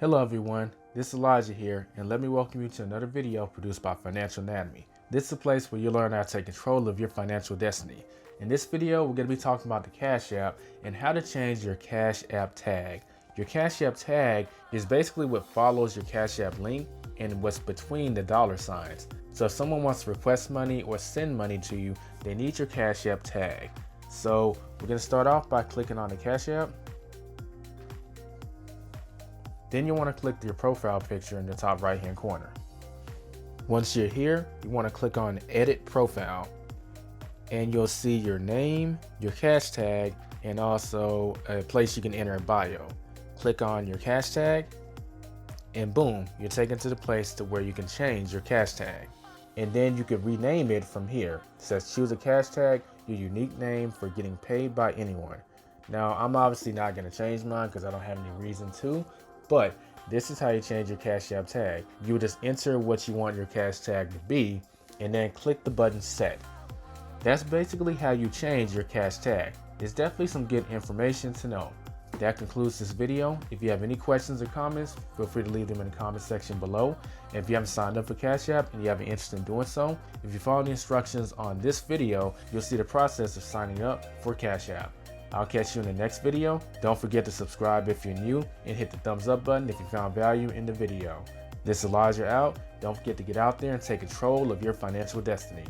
Hello everyone, this is Elijah here, and let me welcome you to another video produced by Financial Anatomy. This is a place where you learn how to take control of your financial destiny. In this video, we're going to be talking about the Cash App and how to change your Cash App tag. Your Cash App tag is basically what follows your Cash App link and what's between the dollar signs. So if someone wants to request money or send money to you, they need your Cash App tag. So we're going to start off by clicking on the Cash App. Then you want to click your profile picture in the top right hand corner. Once you're here, you want to click on Edit Profile, and you'll see your name, your cash tag, and also a place you can enter a bio. Click on your cash tag, and boom, you're taken to the place to where you can change your cash tag. And then you can rename it from here. It says choose a cash tag, your unique name for getting paid by anyone. Now, I'm obviously not going to change mine because I don't have any reason to. But this is how you change your Cash App tag. You would just enter what you want your cash tag to be and then click the button set. That's basically how you change your cash tag. It's definitely some good information to know. That concludes this video. If you have any questions or comments, feel free to leave them in the comment section below. And if you haven't signed up for Cash App and you have an interest in doing so, if you follow the instructions on this video, you'll see the process of signing up for Cash App. I'll catch you in the next video. Don't forget to subscribe if you're new and hit the thumbs up button if you found value in the video. This is Elijah out. Don't forget to get out there and take control of your financial destiny.